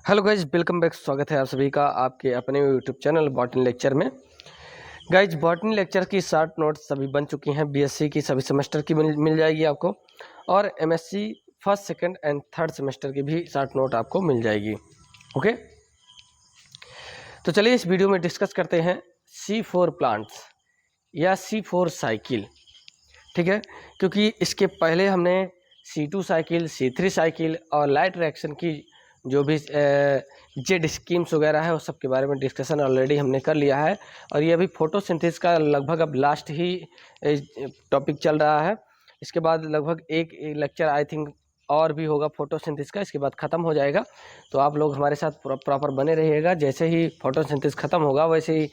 Hello guys, welcome back. स्वागत है आप सभी का आपके अपने यूट्यूब चैनल बॉटनी लेक्चर में। गाइज, बॉटनी लेक्चर की शॉर्ट नोट्स सभी बन चुकी हैं। बीएससी की सभी सेमेस्टर की मिल जाएगी आपको, और MSc first second and third semester की भी शॉर्ट नोट आपको मिल जाएगी। ओके, तो चलिए इस वीडियो में डिस्कस करते हैं C4 प्लांट्स या C4 साइकिल। ठीक है, क्योंकि इसके पहले हमने C2 साइकिल, C3 साइकिल और लाइट रिएक्शन की जो भी जेड स्कीम्स वगैरह है उस सब के बारे में डिस्कशन ऑलरेडी हमने कर लिया है। और ये अभी फोटोसिंथेसिस का लगभग अब लास्ट ही टॉपिक चल रहा है। इसके बाद लगभग एक लेक्चर आई थिंक और भी होगा फोटोसिंथेसिस का, इसके बाद ख़त्म हो जाएगा। तो आप लोग हमारे साथ प्रॉपर बने रहिएगा। जैसे ही फोटोसिंथेसिस ख़त्म होगा वैसे ही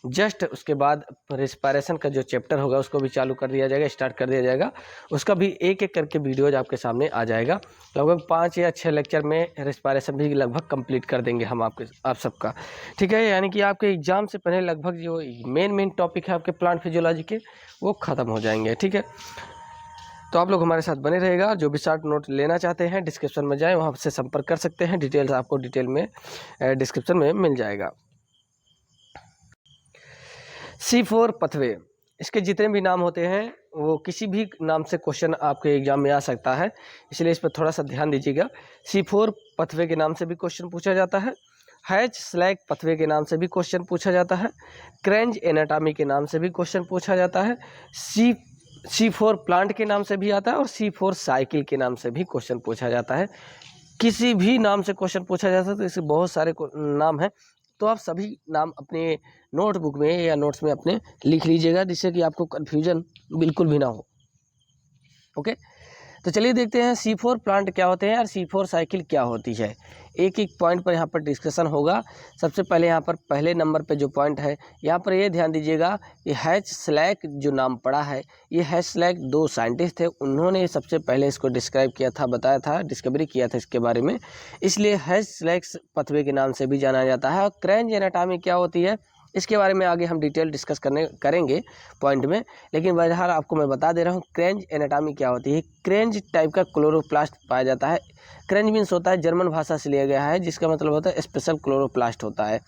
जस्ट उसके बाद रिस्पायरेशन का जो चैप्टर होगा उसको भी चालू कर दिया जाएगा, स्टार्ट कर दिया जाएगा। उसका भी एक एक करके वीडियोज आपके सामने आ जाएगा। लगभग 5 या 6 लेक्चर में रिस्पायरेशन भी लगभग कंप्लीट कर देंगे हम आप सबका। ठीक है, यानी कि आपके एग्जाम से पहले लगभग जो मेन टॉपिक है आपके प्लांट फिजियोलॉजी के वो ख़त्म हो जाएंगे। ठीक है, तो आप लोग हमारे साथ बने रहेगा। जो भी शॉर्ट नोट लेना चाहते हैं डिस्क्रिप्शन में जाएं, वहाँ से संपर्क कर सकते हैं। डिटेल्स आपको डिटेल में डिस्क्रिप्शन में मिल जाएगा। C4 पथवे, इसके जितने भी नाम होते हैं वो किसी भी नाम से क्वेश्चन आपके एग्जाम में आ सकता है, इसलिए इस पर थोड़ा सा ध्यान दीजिएगा। C4 पथवे के नाम से भी क्वेश्चन पूछा जाता है, हैच स्लैग पथवे के नाम से भी क्वेश्चन पूछा जाता है, क्रेंज एनाटॉमी के नाम से भी क्वेश्चन पूछा जाता है, C4 प्लांट के नाम से भी आता है, और C4 साइकिल के नाम से भी क्वेश्चन पूछा जाता है। किसी भी नाम से क्वेश्चन पूछा जाता है, तो इसके बहुत सारे नाम हैं। तो आप सभी नाम अपने नोटबुक में या नोट्स में अपने लिख लीजिएगा, जिससे कि आपको कन्फ्यूजन बिल्कुल भी ना हो। ओके, तो चलिए देखते हैं C4 प्लांट क्या होते हैं और C4 साइकिल क्या होती है। एक एक पॉइंट पर यहाँ पर डिस्कशन होगा। सबसे पहले यहाँ पर पहले नंबर पे जो पॉइंट है, यहाँ पर ये ध्यान दीजिएगा कि हैच स्लैग जो नाम पड़ा है, ये हैच स्लैग 2 साइंटिस्ट थे, उन्होंने सबसे पहले इसको डिस्क्राइब किया था, बताया था, डिस्कवरी किया था इसके बारे में। इसलिए हैच स्लैग पथवे के नाम से भी जाना जाता है। और क्रेंज एनाटॉमी क्या होती है इसके बारे में आगे हम डिटेल डिस्कस करेंगे पॉइंट में, लेकिन बहरहाल आपको मैं बता दे रहा हूँ क्रेंज एनाटॉमी क्या होती है। क्रेंज टाइप का क्लोरोप्लास्ट पाया जाता है। क्रेंज मीन्स होता है, जर्मन भाषा से लिया गया है, जिसका मतलब होता है स्पेशल क्लोरोप्लास्ट होता है।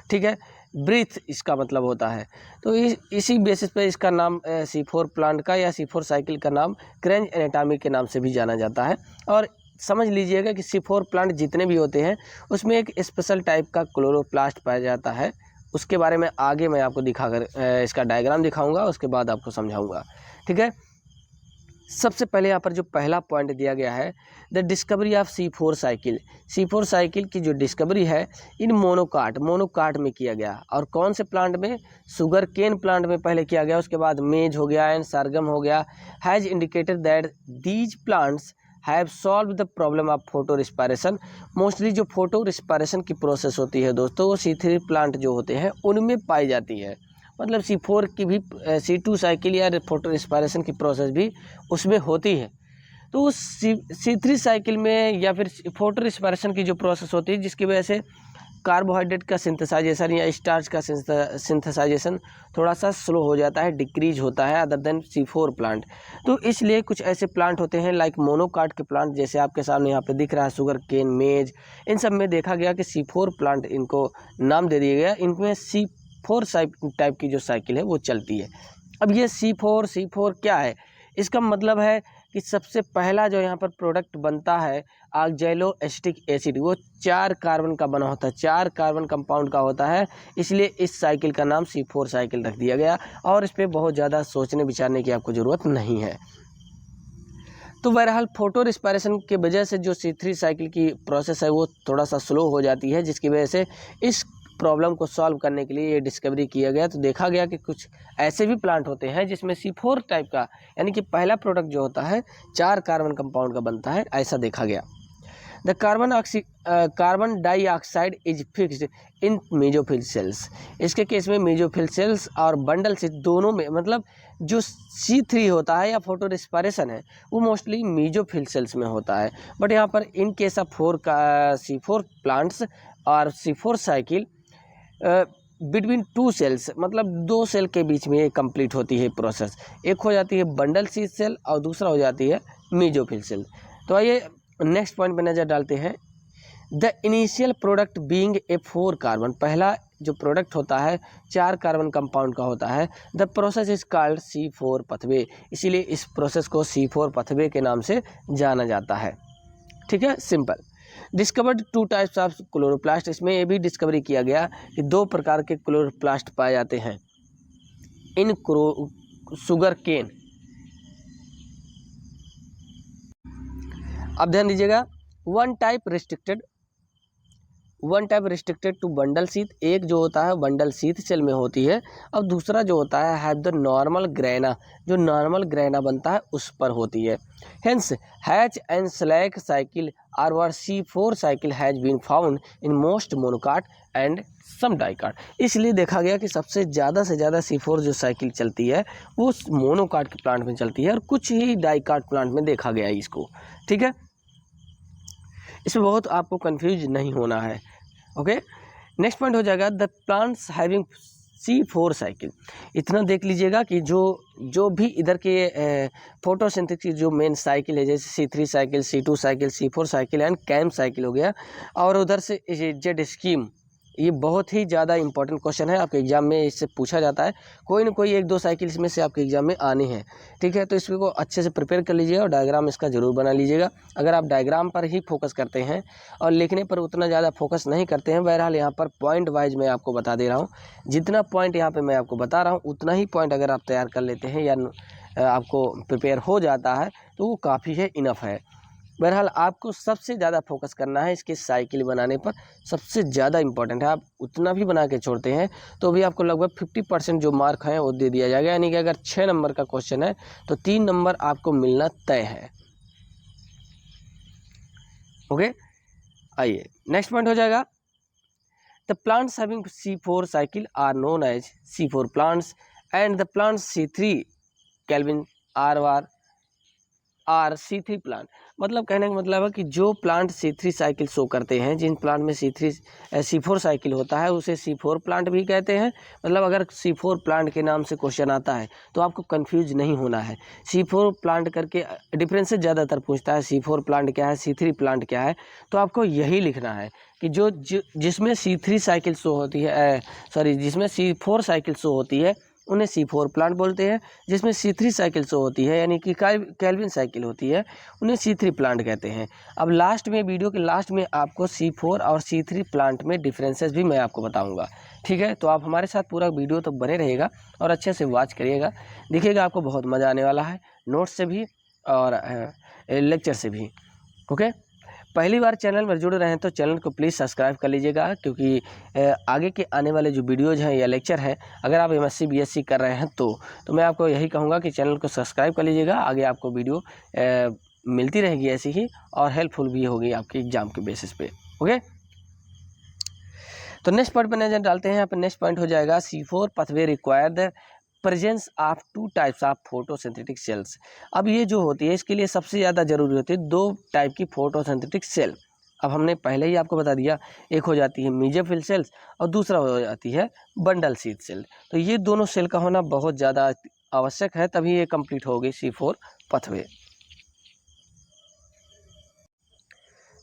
ठीक है, ब्रीथ इसका मतलब होता है। तो इसी बेसिस पे इसका नाम C4 प्लांट का या C4 साइकिल का नाम क्रेंज एनाटॉमी के नाम से भी जाना जाता है। और समझ लीजिएगा कि C4 प्लांट जितने भी होते हैं उसमें एक स्पेशल टाइप का क्लोरोप्लास्ट पाया जाता है। उसके बारे में आगे मैं आपको दिखाकर इसका डायग्राम दिखाऊंगा, उसके बाद आपको समझाऊंगा। ठीक है, सबसे पहले यहाँ पर जो पहला पॉइंट दिया गया है, the discovery of C4 cycle. C4 cycle की जो डिस्कवरी है इन मोनोकाट में किया गया। और कौन से प्लांट में? शुगर केन प्लांट में पहले किया गया, उसके बाद मेज हो गया एंड सरगम हो गया। Has indicated that these plants have solve the problem of photo respiration. Mostly जो फोटो रिस्पायरेशन की प्रोसेस होती है दोस्तों, वो C3 प्लांट जो होते हैं उनमें पाई जाती है। मतलब C4 की भी C2 साइकिल या फोटो रिस्पायरेशन की प्रोसेस भी उसमें होती है। तो उस C3 साइकिल में या फिर फोटो रिस्पायरेशन की जो प्रोसेस होती है, जिसकी वजह से कार्बोहाइड्रेट का सिंथेसाइजेशन या स्टार्च का सिंथेसाइजेशन थोड़ा सा स्लो हो जाता है, डिक्रीज होता है अदर देन C4 प्लांट। तो इसलिए कुछ ऐसे प्लांट होते हैं लाइक मोनोकाट के प्लांट, जैसे आपके सामने यहाँ पे दिख रहा है शुगर केन, मेज, इन सब में देखा गया कि C4 प्लांट इनको नाम दे दिया गया। इनमें C4 टाइप की जो साइकिल है वो चलती है। अब ये C4 क्या है? इसका मतलब है कि सबसे पहला जो यहाँ पर प्रोडक्ट बनता है ऑक्जेलो एसिटिक एसिड, वो 4 कार्बन का बना होता है, 4 कार्बन कंपाउंड का होता है। इसलिए इस साइकिल का नाम C4 साइकिल रख दिया गया, और इस पर बहुत ज़्यादा सोचने विचारने की आपको ज़रूरत नहीं है। तो बहरहाल फोटो रिस्पायरेशन की वजह से जो C3 साइकिल की प्रोसेस है वो थोड़ा सा स्लो हो जाती है, जिसकी वजह से इस प्रॉब्लम को सॉल्व करने के लिए ये डिस्कवरी किया गया। तो देखा गया कि कुछ ऐसे भी प्लांट होते हैं जिसमें C4 टाइप का, यानी कि पहला प्रोडक्ट जो होता है 4 कार्बन कंपाउंड का बनता है, ऐसा देखा गया। The carbon dioxide is fixed in mesophyll cells. इसके केस में मेजोफिल सेल्स और बंडल से दोनों में, मतलब जो C3 होता है या फोटो रिस्पायरेशन है वो मोस्टली मेजोफिल सेल्स में होता है। बट यहाँ पर in case of C4 plants और C4 साइकिल बिटवीन 2 सेल्स, मतलब 2 सेल के बीच में ये कंप्लीट होती है प्रोसेस। एक हो जाती है बंडल सेल और दूसरा हो जाती है मेजोफिल सेल। तो आइए नेक्स्ट पॉइंट पर नज़र डालते हैं। The initial product being a 4 carbon, पहला जो प्रोडक्ट होता है 4 कार्बन कंपाउंड का होता है। The process is called C4 पथवे, इसीलिए इस प्रोसेस को C4 पथवे के नाम से जाना जाता है। ठीक है, simple. Discovered 2 types of chloroplast, इसमें ये भी डिस्कवरी किया गया कि 2 प्रकार के क्लोरोप्लास्ट पाए जाते हैं इन शुगर केन। अब ध्यान दीजिएगा, one type restricted to bundle sheath, एक जो होता है बंडल शीथ सेल में होती है, और दूसरा जो होता है हैव द नॉर्मल ग्रेना, जो नॉर्मल ग्रेना बनता है उस पर होती है। Hence Hatch and Slack cycle or were C4 cycle has been found in most monocot and some dicot, इसलिए देखा गया कि सबसे ज़्यादा से ज़्यादा C4 जो साइकिल चलती है वो मोनोकाट के प्लांट में चलती है और कुछ ही डाइकाट प्लांट में देखा गया है इसको। ठीक है, इसमें बहुत आपको कंफ्यूज नहीं होना है। ओके, नेक्स्ट पॉइंट हो जाएगा the plants having C4 cycle. इतना देख लीजिएगा कि जो भी इधर के फोटोसिंथेसिस की जो मेन साइकिल है, जैसे C3 cycle, C2 cycle, C4 cycle and CAM cycle हो गया, और उधर से जेड स्कीम, ये बहुत ही ज़्यादा इंपॉर्टेंट क्वेश्चन है, आपके एग्जाम में इससे पूछा जाता है। कोई ना कोई 1-2 साइकिल इसमें से आपके एग्जाम में आने हैं। ठीक है, तो इसको अच्छे से प्रिपेयर कर लीजिएगा और डायग्राम इसका ज़रूर बना लीजिएगा। अगर आप डायग्राम पर ही फोकस करते हैं और लिखने पर उतना ज़्यादा फोकस नहीं करते हैं, बहरहाल यहाँ पर पॉइंट वाइज मैं आपको बता दे रहा हूँ, जितना पॉइंट यहाँ पर मैं आपको बता रहा हूँ उतना ही पॉइंट अगर आप तैयार कर लेते हैं या आपको प्रिपेयर हो जाता है तो वो काफ़ी है, इनफ है। बहरहाल आपको सबसे ज़्यादा फोकस करना है इसके साइकिल बनाने पर, सबसे ज़्यादा इंपॉर्टेंट है। आप उतना भी बना के छोड़ते हैं तो भी आपको लगभग 50% जो मार्क हैं वो दे दिया जाएगा, यानी कि अगर 6 नंबर का क्वेश्चन है तो 3 नंबर आपको मिलना तय है। ओके, आइए नेक्स्ट पॉइंट हो जाएगा the plants having C4 cycle are known as C4 plants and the plants C3 Calvin are C3 plant. मतलब कहने का मतलब है कि जो प्लांट C3 साइकिल शो करते हैं, जिन प्लांट में C4 साइकिल होता है उसे C4 प्लांट भी कहते हैं। मतलब अगर C4 प्लांट के नाम से क्वेश्चन आता है तो आपको कंफ्यूज नहीं होना है। C4 प्लांट करके डिफरेंसेस ज़्यादातर पूछता है, C4 प्लांट क्या है, C3 प्लांट क्या है, तो आपको यही लिखना है कि जिसमें C3 साइकिल शो होती है, जिसमें C4 साइकिल शो होती है उन्हें C4 प्लांट बोलते हैं। जिसमें C3 साइकिल शो होती है यानी कि केल्विन साइकिल होती है उन्हें C3 प्लांट कहते हैं। अब लास्ट में, वीडियो के लास्ट में आपको C4 और C3 प्लांट में डिफरेंसेस भी मैं आपको बताऊंगा। ठीक है, तो आप हमारे साथ पूरा वीडियो तो बने रहिएगा और अच्छे से वॉच करिएगा, देखिएगा आपको बहुत मज़ा आने वाला है, नोट्स से भी और लेक्चर से भी। ओके, पहली बार चैनल पर जुड़ रहे हैं तो चैनल को प्लीज़ सब्सक्राइब कर लीजिएगा, क्योंकि आगे के आने वाले जो वीडियोज़ हैं या लेक्चर हैं, अगर आप MSc BSc कर रहे हैं तो मैं आपको यही कहूँगा कि चैनल को सब्सक्राइब कर लीजिएगा। आगे आपको वीडियो मिलती रहेगी ऐसी ही, और हेल्पफुल भी होगी आपके एग्जाम के बेसिस पे। ओके, तो नेक्स्ट पॉइंट पर नजर डालते हैं। यहाँ पर नेक्स्ट पॉइंट हो जाएगा C4 pathway require the presence of 2 types of photosynthetic cells. अब ये जो होती है इसके लिए सबसे ज़्यादा जरूरी होती है 2 टाइप की फोटोसिंथेटिक सेल। अब हमने पहले ही आपको बता दिया, एक हो जाती है मेसोफिल सेल्स और दूसरा हो जाती है बंडल शीथ सेल। तो ये दोनों सेल का होना बहुत ज़्यादा आवश्यक है, तभी ये कंप्लीट होगी C4 पथवे।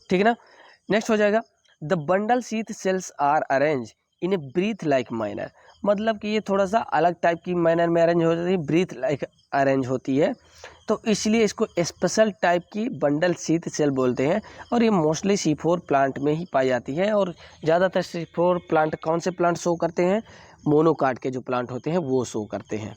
ठीक है ना, नेक्स्ट हो जाएगा the bundle sheath cells are arrange in a breath like manner. मतलब कि ये थोड़ा सा अलग टाइप की मैनर में अरेंज हो जाती है, ब्रीथ लाइक अरेंज होती है, तो इसलिए इसको स्पेशल टाइप की बंडल शीथ सेल बोलते हैं। और ये मोस्टली C4 प्लांट में ही पाई जाती है, और ज़्यादातर C4 प्लांट कौन से प्लांट शो करते हैं, मोनोकाट के जो प्लांट होते हैं वो शो करते हैं।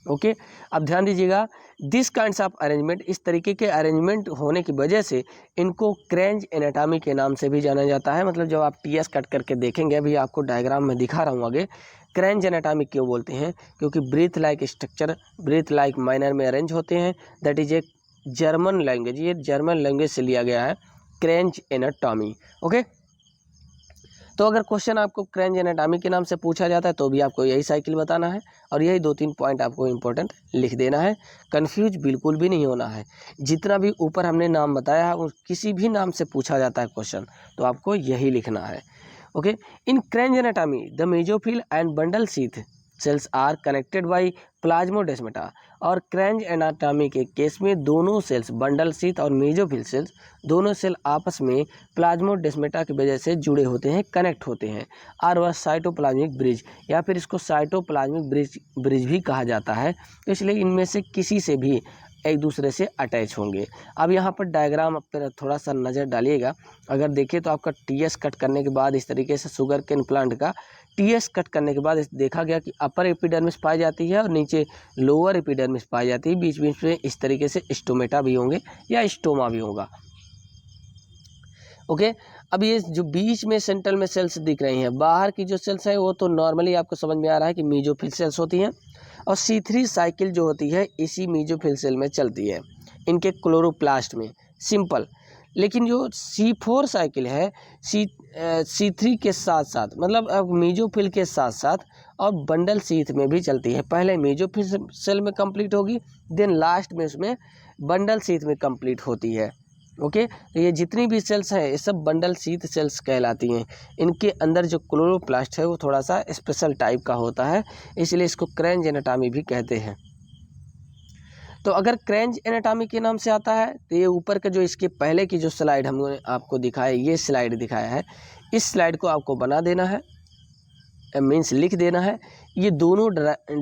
ओके, अब ध्यान दीजिएगा, दिस काइंड्स ऑफ अरेंजमेंट, इस तरीके के अरेंजमेंट होने की वजह से इनको क्रेंज एनाटॉमी के नाम से भी जाना जाता है। मतलब जब आप TS कट करके देखेंगे, अभी आपको डायग्राम में दिखा रहा हूँ आगे, क्रेंज एनाटॉमी क्यों बोलते हैं, क्योंकि breath like structure, breath like minor में अरेंज होते हैं। That is a German language, ये जर्मन लैंग्वेज से लिया गया है क्रेंज एनाटॉमी। ओके, तो अगर क्वेश्चन आपको क्रेंज एनाटॉमी के नाम से पूछा जाता है तो भी आपको यही साइकिल बताना है, और यही 2-3 पॉइंट आपको इंपॉर्टेंट लिख देना है। कंफ्यूज बिल्कुल भी नहीं होना है। जितना भी ऊपर हमने नाम बताया है, किसी भी नाम से पूछा जाता है क्वेश्चन तो आपको यही लिखना है। Okay, in Kranz anatomy the mesophyll and bundle sheath cells are connected by plasmodesmata. और क्रेंज एनाटॉमी के केस में दोनों सेल्स बंडल शीथ और मेसोफिल सेल्स दोनों सेल आपस में प्लाज्मोडेस्माटा की वजह से जुड़े होते हैं, कनेक्ट होते हैं, और वह साइटोप्लाज्मिक ब्रिज या फिर इसको साइटोप्लाज्मिक ब्रिज भी कहा जाता है। तो इसलिए इनमें से किसी से भी एक दूसरे से अटैच होंगे। अब यहाँ पर डायग्राम पर थोड़ा सा नज़र डालिएगा। अगर देखें तो आपका टीएस कट करने के बाद इस तरीके से शुगर केन प्लांट का टीएस कट करने के बाद देखा गया कि अपर एपिडर्मिस पाई जाती है और नीचे लोअर एपिडर्मिस पाई जाती है। बीच बीच में इस तरीके से स्टोमेटा भी होंगे या स्टोमा भी होगा। ओके, अब ये जो बीच में सेंट्रल में सेल्स दिख रही हैं, बाहर की जो सेल्स है वो तो नॉर्मली आपको समझ में आ रहा है कि मेसोफिल सेल्स होती हैं, और C3 साइकिल जो होती है इसी मेसोफिल सेल में चलती है, इनके क्लोरोप्लास्ट में, सिंपल। लेकिन जो C4 साइकिल है C3 के साथ साथ, मतलब अब मेसोफिल के साथ साथ और बंडल शीथ में भी चलती है। पहले मेसोफिल सेल में कंप्लीट होगी, देन लास्ट में उसमें बंडल शीथ में कंप्लीट होती है। ओके, तो ये जितनी भी सेल्स हैं ये सब बंडल शीथ सेल्स कहलाती हैं। इनके अंदर जो क्लोरोप्लास्ट है वो थोड़ा सा स्पेशल टाइप का होता है, इसलिए इसको क्रेंज एनाटॉमी भी कहते हैं। तो अगर क्रेंज एनाटॉमी के नाम से आता है तो ये ऊपर का जो इसके पहले की जो स्लाइड हमने आपको दिखाया, ये स्लाइड दिखाया है, इस स्लाइड को आपको बना देना है, मीन्स लिख देना है। ये दोनों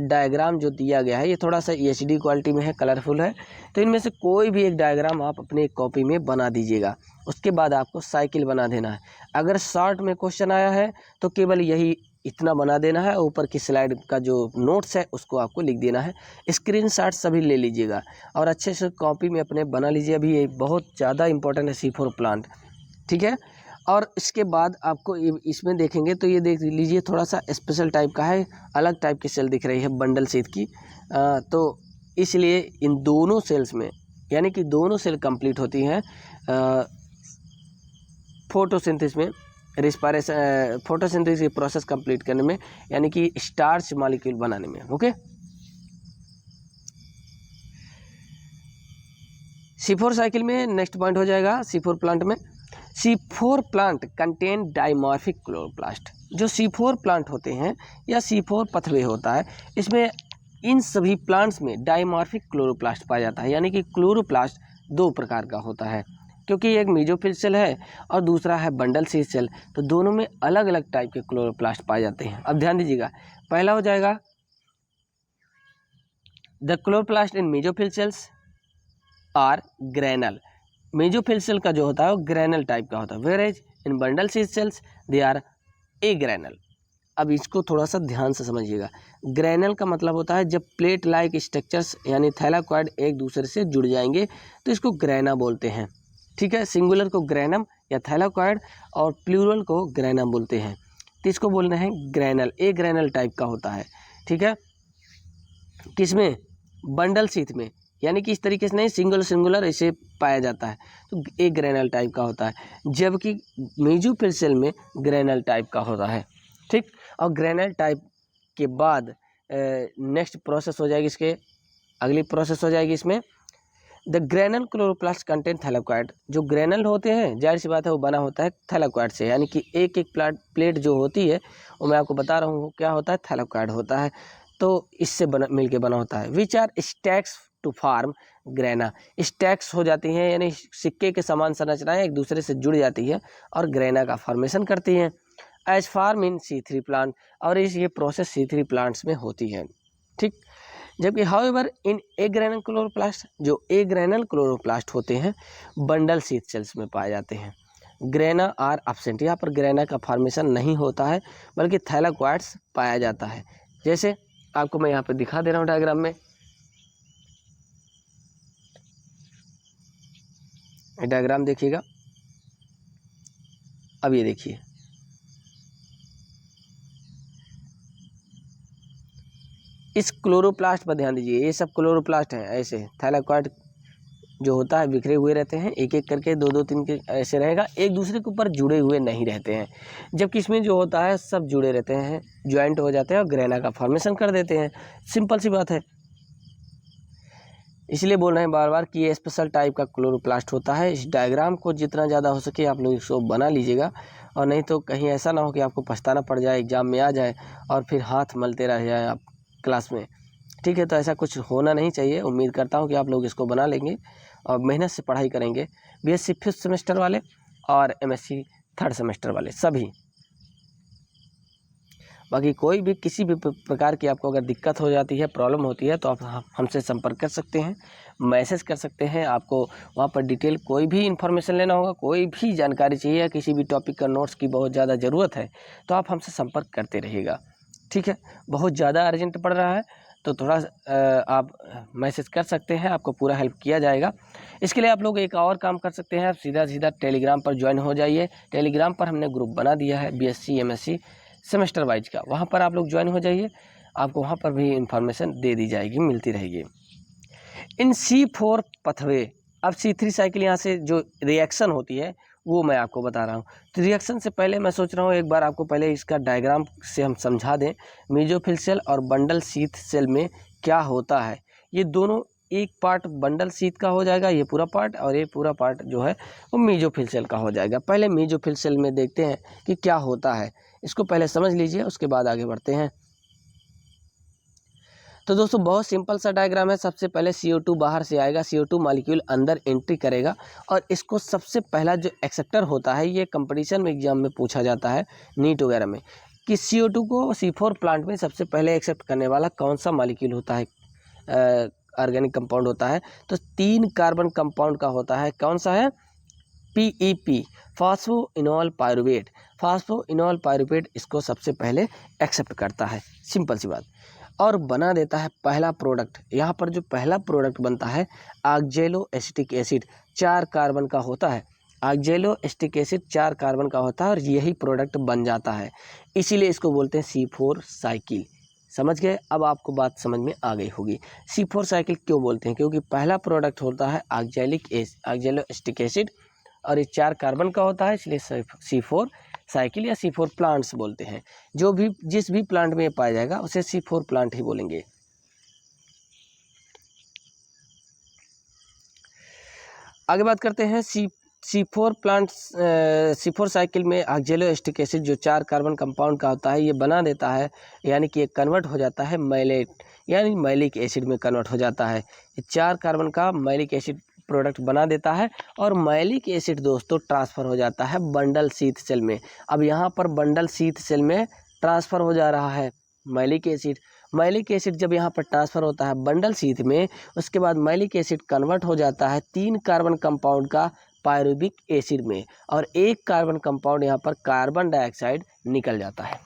डायग्राम जो दिया गया है ये थोड़ा सा HD क्वालिटी में है, कलरफुल है, तो इनमें से कोई भी एक डायग्राम आप अपने कॉपी में बना दीजिएगा। उसके बाद आपको साइकिल बना देना है। अगर शॉर्ट में क्वेश्चन आया है तो केवल यही इतना बना देना है, ऊपर की स्लाइड का जो नोट्स है उसको आपको लिख देना है। स्क्रीनशॉट सभी ले लीजिएगा और अच्छे से कॉपी में अपने बना लीजिए। अभी ये बहुत ज़्यादा इंपॉर्टेंट है C4 प्लांट, ठीक है। और इसके बाद आपको इसमें देखेंगे तो ये देख लीजिए थोड़ा सा स्पेशल टाइप का है, अलग टाइप की सेल दिख रही है बंडल शीथ की। तो इसलिए इन दोनों सेल्स में, यानी कि दोनों सेल कंप्लीट होती हैं फोटोसिंथेसिस में, रिस्पायरेशन फोटोसिंथेसिस की प्रोसेस कंप्लीट करने में, यानी कि स्टार्च मॉलिक्यूल बनाने में। ओके, C4 साइकिल में नेक्स्ट पॉइंट हो जाएगा C4 प्लांट में। C4 plant contain dimorphic chloroplast. जो C4 प्लांट होते हैं या C4 पथवे होता है, इसमें इन सभी प्लांट्स में डाइमॉर्फिक क्लोरोप्लास्ट पाया जाता है, यानी कि क्लोरोप्लास्ट दो प्रकार का होता है, क्योंकि एक मेसोफिल सेल है और दूसरा है बंडल शीथ सेल, तो दोनों में अलग अलग टाइप के क्लोरोप्लास्ट पाए जाते हैं। अब ध्यान दीजिएगा, पहला हो जाएगा the chloroplast in mesophyll cells are granal. Mesophyll cell का जो होता है वो ग्रेनल टाइप का होता है, whereas in bundle sheath cells they are a granal. अब इसको थोड़ा सा ध्यान से समझिएगा। ग्रेनल का मतलब होता है जब प्लेट लाइक स्ट्रक्चर्स यानी थैलाकॉइड एक दूसरे से जुड़ जाएंगे तो इसको ग्रेना बोलते हैं, ठीक है। सिंगुलर को ग्रेनम या थैलाकॉइड और प्लूरल को ग्रेनम बोलते हैं, तो इसको बोलना है ग्रेनल, ए ग्रेनल टाइप का होता है, ठीक है। किसमें? बंडल शीथ में, यानी कि इस तरीके से नहीं, सिंगुलर ऐसे पाया जाता है, तो एक ग्रेनल टाइप का होता है, जबकि मेसोफिल सेल में ग्रेनल टाइप का होता है, ठीक। और ग्रेनल टाइप के बाद नेक्स्ट प्रोसेस हो जाएगी, इसके अगली प्रोसेस हो जाएगी इसमें the granal chloroplast contain thylakoid. जो ग्रेनल होते हैं जाहिर सी बात है वो बना होता है थैलाकॉइड से, यानी कि एक एक प्लेट जो होती है वो मैं आपको बता रहा हूँ क्या होता है, थैलाकॉइड होता है, तो इससे मिलके बना होता है। Which are stacks to form grana. Stacks हो जाती हैं यानी सिक्के के समान संरचनाएं एक दूसरे से जुड़ जाती है और ग्रेना का फॉर्मेशन करती हैं। एज फार्म इन C3 प्लांट, और ये प्रोसेस C3 प्लांट्स में होती है, ठीक। जबकि हाउएवर इन ए ग्रेनल क्लोरोप्लास्ट, जो ए ग्रेनल क्लोरोप्लास्ट होते हैं बंडल शीथ सेल्स में पाए जाते हैं। ग्रेना आर एब्सेंट, यहाँ पर ग्रेना का फॉर्मेशन नहीं होता है बल्कि थैलाकॉइड्स पाया जाता है। जैसे आपको मैं यहाँ पे दिखा दे रहा हूँ डायग्राम में, डायग्राम देखिएगा। अब ये देखिए, इस क्लोरोप्लास्ट पर ध्यान दीजिए, ये सब क्लोरोप्लास्ट हैं, ऐसे थैलाकॉइड जो होता है बिखरे हुए रहते हैं, एक एक करके दो दो तीन के ऐसे रहेगा, एक दूसरे के ऊपर जुड़े हुए नहीं रहते हैं। जबकि इसमें जो होता है सब जुड़े रहते हैं, ज्वाइंट हो जाते हैं और ग्रेना का फॉर्मेशन कर देते हैं, सिंपल सी बात है। इसलिए बोल रहे हैं बार बार कि ये स्पेशल टाइप का क्लोरोप्लास्ट होता है। इस डायग्राम को जितना ज़्यादा हो सके आप लोग इसको बना लीजिएगा, और नहीं तो कहीं ऐसा ना हो कि आपको पछताना पड़ जाए, एग्ज़ाम में आ जाए और फिर हाथ मलते रह जाए आप क्लास में। ठीक है, तो ऐसा कुछ होना नहीं चाहिए। उम्मीद करता हूँ कि आप लोग इसको बना लेंगे और मेहनत से पढ़ाई करेंगे। बीएससी 5th सेमेस्टर वाले और एमएससी 3rd सेमेस्टर वाले सभी। बाकी कोई भी किसी भी प्रकार की आपको अगर दिक्कत हो जाती है, प्रॉब्लम होती है, तो आप हमसे संपर्क कर सकते हैं, मैसेज कर सकते हैं। आपको वहाँ पर डिटेल कोई भी इन्फॉर्मेशन लेना होगा, कोई भी जानकारी चाहिए या किसी भी टॉपिक का नोट्स की बहुत ज़्यादा ज़रूरत है, तो आप हमसे संपर्क करते रहिएगा। ठीक है, बहुत ज़्यादा अर्जेंट पड़ रहा है तो थोड़ा आप मैसेज कर सकते हैं, आपको पूरा हेल्प किया जाएगा। इसके लिए आप लोग एक और काम कर सकते हैं, आप सीधा टेलीग्राम पर ज्वाइन हो जाइए। टेलीग्राम पर हमने ग्रुप बना दिया है बीएससी एमएससी सेमेस्टर वाइज का, वहाँ पर आप लोग ज्वाइन हो जाइए, आपको वहाँ पर भी इंफॉर्मेशन दे दी जाएगी, मिलती रहेगी। इन C4 पथवे, अब C3 साइकिल यहाँ से जो रिएक्शन होती है वो मैं आपको बता रहा हूँ। तो रिएक्शन से पहले मैं सोच रहा हूँ एक बार आपको पहले इसका डायग्राम से हम समझा दें। मेसोफिल सेल और बंडल शीथ सेल में क्या होता है, ये दोनों एक पार्ट बंडल शीथ का हो जाएगा ये पूरा पार्ट, और ये पूरा पार्ट जो है वो मेसोफिल सेल का हो जाएगा। पहले मेसोफिल सेल में देखते हैं कि क्या होता है, इसको पहले समझ लीजिए, उसके बाद आगे बढ़ते हैं। तो दोस्तों बहुत सिंपल सा डायग्राम है। सबसे पहले CO2 बाहर से आएगा, CO2 मॉलिक्यूल अंदर एंट्री करेगा, और इसको सबसे पहला जो एक्सेप्टर होता है, ये कंपटीशन में एग्जाम में पूछा जाता है नीट वगैरह में, कि CO2 को C4 प्लांट में सबसे पहले एक्सेप्ट करने वाला कौन सा मॉलिक्यूल होता है, ऑर्गेनिक कंपाउंड होता है। तो 3 कार्बन कंपाउंड का होता है, कौन सा है, PEP, phosphoenol pyruvate. Phosphoenol pyruvate इसको सबसे पहले एक्सेप्ट करता है, सिंपल सी बात, और बना देता है पहला प्रोडक्ट। यहाँ पर जो पहला प्रोडक्ट बनता है ऑक्जेलो एसिटिक एसिड, 4 कार्बन का होता है। ऑक्जेलो एसिटिक एसिड 4 कार्बन का होता है और यही प्रोडक्ट बन जाता है, इसीलिए इसको बोलते हैं C4 साइकिल। समझ गए, अब आपको बात समझ में आ गई होगी। C4 साइकिल क्यों बोलते हैं, क्योंकि पहला प्रोडक्ट होता है ऑक्जेलो एसिटिक एसिड, और ये 4 कार्बन का होता है, इसलिए C4 साइकिल या C4 प्लांट्स बोलते हैं। जो भी जिस भी प्लांट में पाया जाएगा उसे C4 प्लांट ही बोलेंगे। आगे बात करते हैं C4 प्लांट्स। C4 साइकिल में ऑक्जेलो एसिटिक एसिड जो 4 कार्बन कंपाउंड का होता है, ये बना देता है, यानी कि ये कन्वर्ट हो जाता है मैलेट यानी मैलिक एसिड में कन्वर्ट हो जाता है। ये 4 कार्बन का मैलिक एसिड प्रोडक्ट बना देता है, और मैलिक एसिड दोस्तों ट्रांसफ़र हो जाता है बंडल शीथ सेल में। अब यहाँ पर बंडल शीथ सेल में ट्रांसफ़र हो जा रहा है मैलिक एसिड। मैलिक एसिड जब यहाँ पर ट्रांसफ़र होता है बंडल शीथ में, उसके बाद मैलिक एसिड कन्वर्ट हो जाता है 3 कार्बन कंपाउंड का पायरुविक एसिड में, और 1 कार्बन कंपाउंड यहाँ पर कार्बन डाइऑक्साइड निकल जाता है।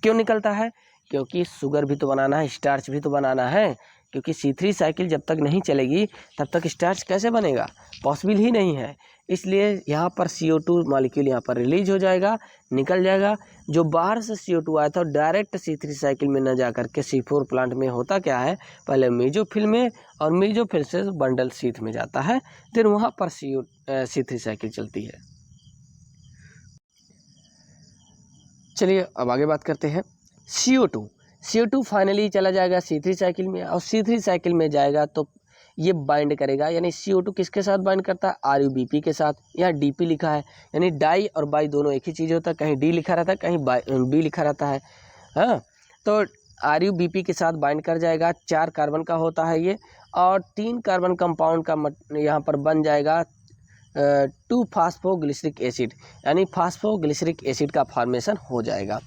क्यों निकलता है, क्योंकि शुगर भी तो बनाना है, स्टार्च भी तो बनाना है, क्योंकि C3 साइकिल जब तक नहीं चलेगी तब तक स्टार्च कैसे बनेगा, पॉसिबल ही नहीं है। इसलिए यहाँ पर CO2 मॉलिक्यूल यहाँ पर रिलीज हो जाएगा, निकल जाएगा। जो बाहर से CO2 आया था डायरेक्ट C3 साइकिल में न जा करके C4 प्लांट में होता क्या है, पहले मेसोफिल में, और मेसोफिल से बंडल शीथ में जाता है, फिर वहाँ पर C3 साइकिल चलती है। चलिए अब आगे बात करते हैं। CO2 फाइनली चला जाएगा C3 साइकिल में, और C3 साइकिल में जाएगा तो ये बाइंड करेगा, यानी CO2 किसके साथ बाइंड करता है, RUBP के साथ। यहाँ DP लिखा है, यानी डाई और बाई दोनों एक ही चीज़ होता है, कहीं D लिखा रहता है, कहीं B लिखा रहता है। हाँ, तो RUBP के साथ बाइंड कर जाएगा, 4 कार्बन का होता है ये, और 3 कार्बन कंपाउंड का यहाँ पर बन जाएगा 2 फास्फोग्लिसरिक एसिड, यानी फास्फोग्लिसरिक एसिड का फॉर्मेशन हो जाएगा।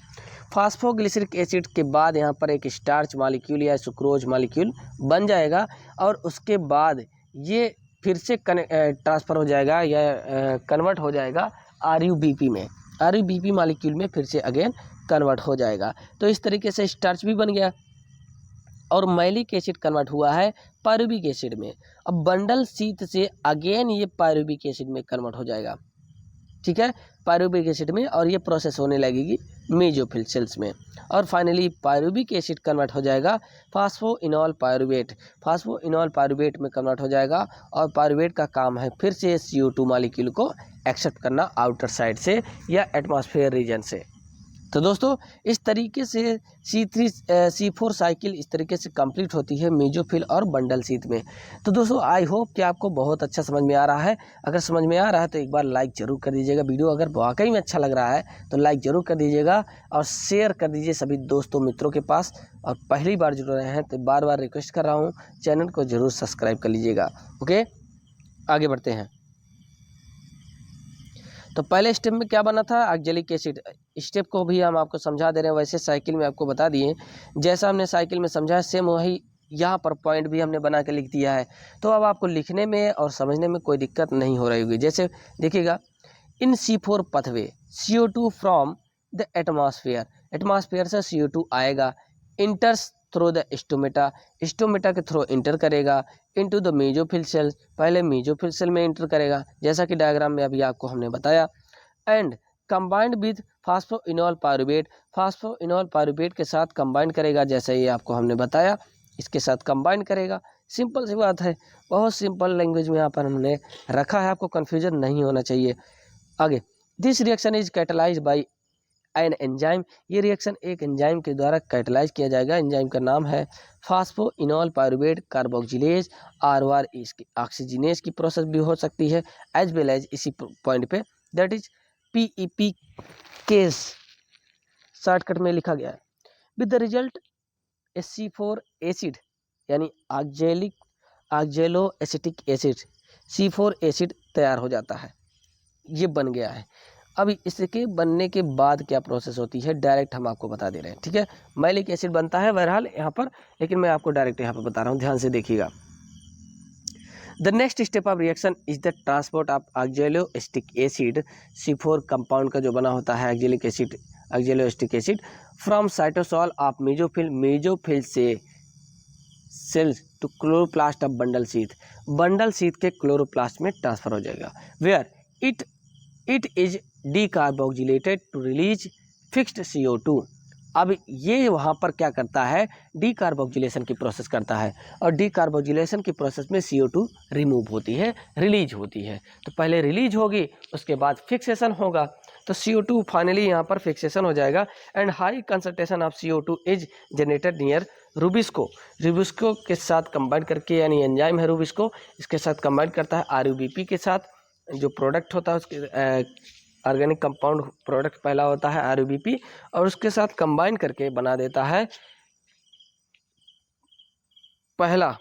फास्फोग्लिसरिक एसिड के बाद यहाँ पर एक स्टार्च मॉलिक्यूल या सुक्रोज मॉलिक्यूल बन जाएगा, और उसके बाद ये फिर से ट्रांसफ़र हो जाएगा या कन्वर्ट हो जाएगा RUBP में। RUBP मॉलिक्यूल में फिर से अगेन कन्वर्ट हो जाएगा। तो इस तरीके से स्टार्च भी बन गया, और मैलिक एसिड कन्वर्ट हुआ है पायरुविक एसिड में। अब बंडल शीथ से अगेन ये पायरुविक एसिड में कन्वर्ट हो जाएगा, ठीक है, पायरुविक एसिड में, और ये प्रोसेस होने लगेगी मेसोफिल सेल्स में, और फाइनली पायरुविक एसिड कन्वर्ट हो जाएगा फास्फोइनोल पायरुवेट। फास्फोइनोल पायरुवेट में कन्वर्ट हो जाएगा, और पायरुवेट का काम है फिर से CO2 मॉलिक्यूल को एक्सेप्ट करना आउटर साइड से या एटमॉस्फेयर रीजन से। तो दोस्तों इस तरीके से C4 साइकिल इस तरीके से कंप्लीट होती है मेसोफिल और बंडल शीथ में। तो दोस्तों आई होप कि आपको बहुत अच्छा समझ में आ रहा है। अगर समझ में आ रहा है तो एक बार लाइक ज़रूर कर दीजिएगा। वीडियो अगर वाकई में अच्छा लग रहा है तो लाइक ज़रूर कर दीजिएगा और शेयर कर दीजिए सभी दोस्तों मित्रों के पास। और पहली बार जुड़ रहे हैं तो बार बार रिक्वेस्ट कर रहा हूँ, चैनल को ज़रूर सब्सक्राइब कर लीजिएगा। ओके, आगे बढ़ते हैं। तो पहले स्टेप में क्या बना था, ऑक्जेलिक एसिड। स्टेप को भी हम आपको समझा दे रहे हैं, वैसे साइकिल में आपको बता दिए। जैसा हमने साइकिल में समझा सेम वही यहाँ पर पॉइंट भी हमने बना के लिख दिया है। तो अब आपको लिखने में और समझने में कोई दिक्कत नहीं हो रही होगी। जैसे देखिएगा, इन C4 पथवे CO2 from the atmosphere से CO2 आएगा, इंटर्स थ्रू द स्टोमेटा के थ्रू इंटर करेगा इनटू द मेसोफिल सेल, पहले मेसोफिल सेल में इंटर करेगा जैसा कि डायग्राम में अभी आपको हमने बताया। And combined with phosphoenol pyruvate के साथ कंबाइन करेगा, जैसे ये आपको हमने बताया, इसके साथ कंबाइन करेगा। सिंपल सी बात है, बहुत सिंपल लैंग्वेज में यहाँ पर हमने रखा है, आपको कन्फ्यूजन नहीं होना चाहिए। आगे, this reaction is catalysed by an enzyme, ये रिएक्शन एक एंजाइम के द्वारा कैटलाइज किया जाएगा। एंजाइम का नाम है फास्फोइनोल पायरुवेट कार्बोक्सिलेज, आर इसकी ऑक्सीजनेज की प्रोसेस भी हो सकती है, एज वेल एज इसी पॉइंट पे that is PEP case shortcut में लिखा गया है। With the result C4 acid यानी ऑक्जेलो एसिटिक एसिड C4 एसिड तैयार हो जाता है, ये बन गया है। अभी इसके बनने के बाद क्या प्रोसेस होती है डायरेक्ट हम आपको बता दे रहे हैं, ठीक है। मैलिक एसिड बनता है बहरहाल यहाँ पर, लेकिन मैं आपको डायरेक्ट यहाँ पर बता रहा हूँ, ध्यान से देखिएगा। The next step of reaction is the transport of oxaloacetic acid, C4 compound का जो बना होता है oxaloacetic acid from cytosol of mesophyll से cells to chloroplast of bundle sheath के क्लोरोप्लास्ट में ट्रांसफर हो जाएगा, where it is decarboxylated to release fixed CO2। अब ये वहाँ पर क्या करता है, डीकार्बोक्सिलेशन की प्रोसेस करता है, और डीकार्बोक्सिलेशन की प्रोसेस में CO2 रिमूव होती है, रिलीज होती है। तो पहले रिलीज होगी, उसके बाद फिक्सेशन होगा, तो CO2 फाइनली यहाँ पर फिक्सेशन हो जाएगा। And high concentration of CO2 is generated near rubisco के साथ कंबाइन करके, यानी एंजाइम है रूबिस्को, इसके साथ कंबाइन करता है RUBP के साथ। जो प्रोडक्ट होता है उसके ऑर्गेनिक कंपाउंड प्रोडक्ट पहला होता है RUBP, और उसके साथ कंबाइन करके बना देता है पहला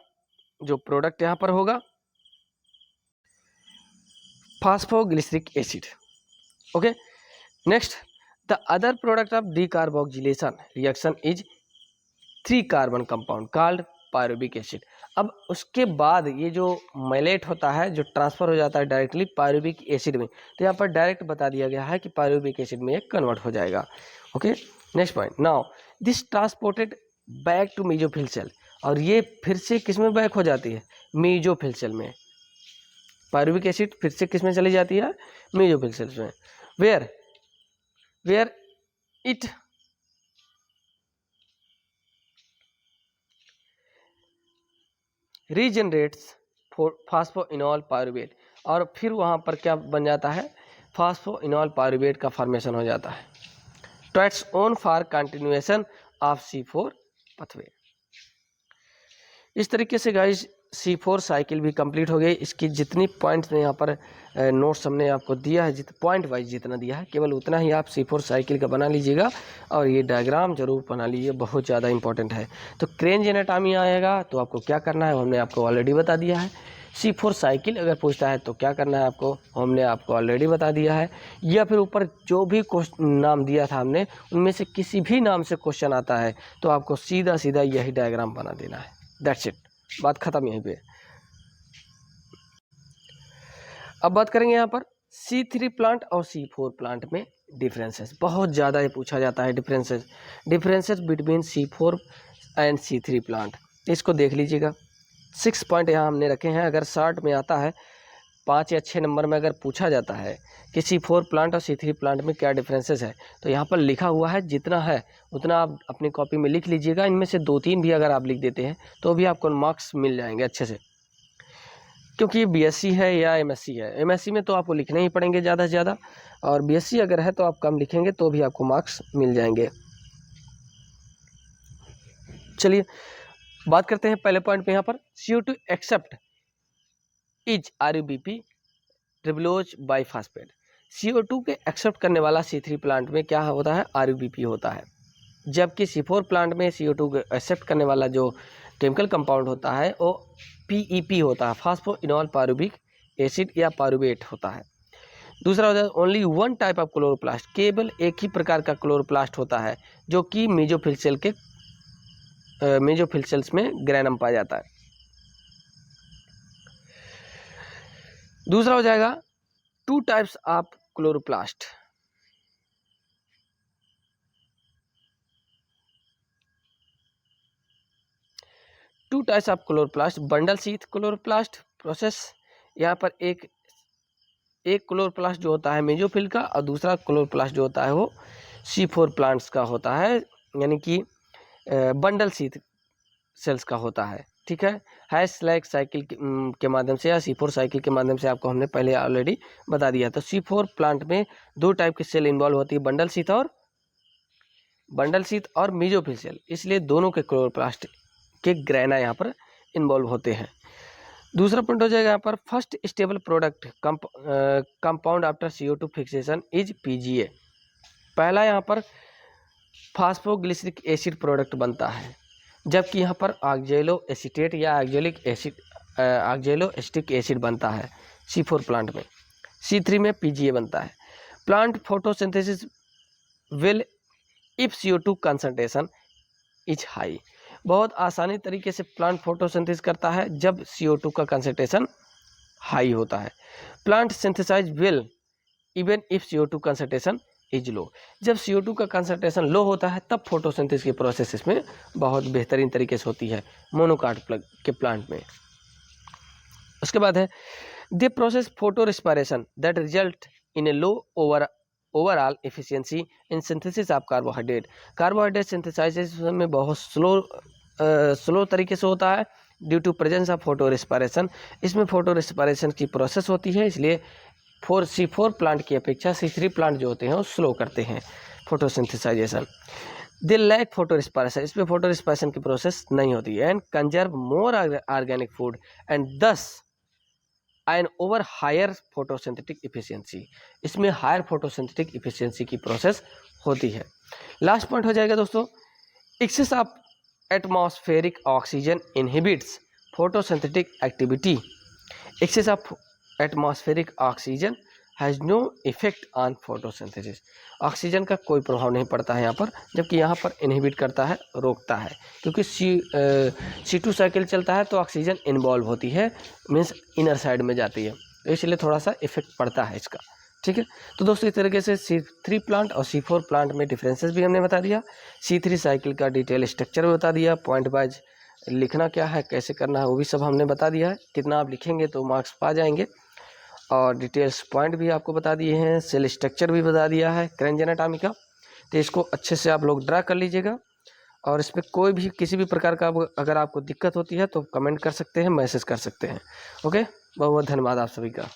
जो प्रोडक्ट यहाँ पर होगा phosphoglyceric acid. Okay, next the other product of decarboxylation reaction is 3 carbon compound called pyruvic acid. अब उसके बाद ये जो मैलेट होता है जो ट्रांसफर हो जाता है डायरेक्टली पायरुविक एसिड में, तो यहाँ पर डायरेक्ट बता दिया गया है कि पायरुविक एसिड में एक कन्वर्ट हो जाएगा। Okay, next point, now this transported back to mesophyll cell, और ये फिर से किस में बैक हो जाती है, मेसोफिल सेल में। पायरुविक एसिड फिर से किस में चली जाती है, मेसोफिल सेल में, where it regenerates phosphoenol pyruvate, और फिर वहाँ पर क्या बन जाता है, फास्फोइनोल पायरुवेट का फॉर्मेशन हो जाता है to its own for continuation of C4 pathway. इस तरीके से गाइस C4 साइकिल भी कंप्लीट हो गई। इसकी जितनी पॉइंट्स में यहाँ पर नोट्स हमने आपको दिया है, पॉइंट वाइज जितना दिया है केवल उतना ही आप C4 साइकिल का बना लीजिएगा, और ये डायग्राम जरूर बना लीजिए, बहुत ज़्यादा इंपॉर्टेंट है। तो क्रेंज एनाटॉमी आएगा तो आपको क्या करना है हमने आपको ऑलरेडी बता दिया है। C4 साइकिल अगर पूछता है तो क्या करना है आपको, हमने आपको ऑलरेडी बता दिया है। या फिर ऊपर जो भी नाम दिया था हमने, उनमें से किसी भी नाम से क्वेश्चन आता है तो आपको सीधा सीधा यही डायग्राम बना देना है, दैट्स इट, बात खत्म यहीं पे। अब बात करेंगे यहाँ पर C3 प्लांट और C4 प्लांट में डिफरेंसेस, बहुत ज़्यादा ये पूछा जाता है differences between C4 and C3 plant. इसको देख लीजिएगा, 6 पॉइंट यहाँ हमने रखे हैं। अगर शॉर्ट में आता है 5 या 6 नंबर में अगर पूछा जाता है कि C4 प्लांट और C3 प्लांट में क्या डिफरेंसेस है, तो यहाँ पर लिखा हुआ है, जितना है उतना आप अपनी कॉपी में लिख लीजिएगा। इनमें से 2-3 भी अगर आप लिख देते हैं तो भी आपको मार्क्स मिल जाएंगे अच्छे से। क्योंकि ये बीएससी है या एमएससी है। एमएससी में तो आपको लिखने ही पड़ेंगे ज़्यादा से ज़्यादा, और बीएससी अगर है तो आप कम लिखेंगे तो भी आपको मार्क्स मिल जाएंगे। चलिए बात करते हैं पहले पॉइंट पे यहाँ पर, CO2 accept is RUBP ribulose biphosphate. CO2 के एक्सेप्ट करने वाला C3 प्लांट में क्या होता है, RUBP होता है, जबकि C4 प्लांट में CO2 को एक्सेप्ट करने वाला जो केमिकल कंपाउंड होता है वो PEP होता है, फास्फोइनोल पारुबिक एसिड या पारुबेट होता है। दूसरा होता है only one type of chloroplast, केवल एक ही प्रकार का क्लोरोप्लास्ट होता है जो कि मेसोफिल सेल्स में ग्रेनम पाया जाता है। दूसरा हो जाएगा two types of chloroplast. Two types of chloroplast, bundle sheath chloroplast process. यहाँ पर एक क्लोरोप्लास्ट जो होता है मेसोफिल का, और दूसरा क्लोरोप्लास्ट जो होता है वो C4 प्लांट्स का होता है, यानी कि बंडल शीथ सेल्स का होता है। ठीक है, हैश लाइक साइकिल के माध्यम से या C4 साइकिल के माध्यम से आपको हमने पहले ऑलरेडी बता दिया। तो C4 प्लांट में दो टाइप की सेल इन्वॉल्व होती है, बंडल शीथ और मेसोफिल सेल, इसलिए दोनों के क्लोरोप्लास्ट के ग्रेना यहाँ पर इन्वॉल्व होते हैं। दूसरा पॉइंट हो जाएगा यहाँ पर, first stable product compound after CO2 fixation is PGA। पहला यहाँ पर फास्फोग्लिसरिक एसिड प्रोडक्ट बनता है, जबकि यहाँ पर ऑक्जेलो एसीटेट या ऑक्जेलो एसिटिक एसिड बनता है C4 प्लांट में। C3 में PGA बनता है। Plant photosynthesis will if CO2 concentration is high. बहुत आसानी तरीके से प्लांट फोटोसिंथेसिस करता है जब CO2 का कंसंट्रेशन हाई होता है। Plant synthesise will even if CO2 concentration is low. जब CO2 का कंसंट्रेशन लो होता है तब फोटोसिंथेसिस की प्रोसेस इसमें बहुत बेहतरीन तरीके से होती है मोनोकाट के प्लांट में। उसके बाद है the process photorespiration that result in a low overall efficiency in synthesis of carbohydrate. Carbohydrate synthesization में बहुत स्लो तरीके से होता है due to presence of photorespiration. इसमें फोटो रिस्पायरेशन की प्रोसेस होती है, इसलिए C4 प्लांट की अपेक्षा C3 प्लांट जो होते हैं वो स्लो करते हैं photosynthesization. They lack photorespiration, इसमें फोटो रिस्पायरेशन की प्रोसेस नहीं होती है। And conserve more organic food and thus and over higher photosynthetic efficiency, इसमें हायर फोटोसिंथेटिक इफिशियंसी की प्रोसेस होती है। लास्ट पॉइंट हो जाएगा दोस्तों, excess of atmospheric oxygen inhibits photosynthetic activity. Excess of atmospheric oxygen has no effect on photosynthesis. Oxygen का कोई प्रभाव नहीं पड़ता है यहाँ पर, जबकि यहाँ पर इनहिबिट करता है, रोकता है, क्योंकि C2 साइकिल चलता है तो ऑक्सीजन इन्वॉल्व होती है, मीन्स इनर साइड में जाती है, तो इसलिए थोड़ा सा इफेक्ट पड़ता है इसका। ठीक है, तो दोस्तों इस तरीके से C3 प्लांट और C4 प्लांट में डिफरेंसेस भी हमने बता दिया, C3 साइकिल का डिटेल स्ट्रक्चर भी बता दिया, पॉइंट वाइज लिखना क्या है, कैसे करना है वो भी सब हमने बता दिया है। कितना आप लिखेंगे तो मार्क्स पा जाएंगे, और डिटेल्स पॉइंट भी आपको बता दिए हैं, सेल स्ट्रक्चर भी बता दिया है क्रेंजन एटॉमी का। तो इसको अच्छे से आप लोग ड्रा कर लीजिएगा, और इसमें कोई भी किसी भी प्रकार का अगर आपको दिक्कत होती है तो कमेंट कर सकते हैं, मैसेज कर सकते हैं। ओके, बहुत बहुत धन्यवाद आप सभी का।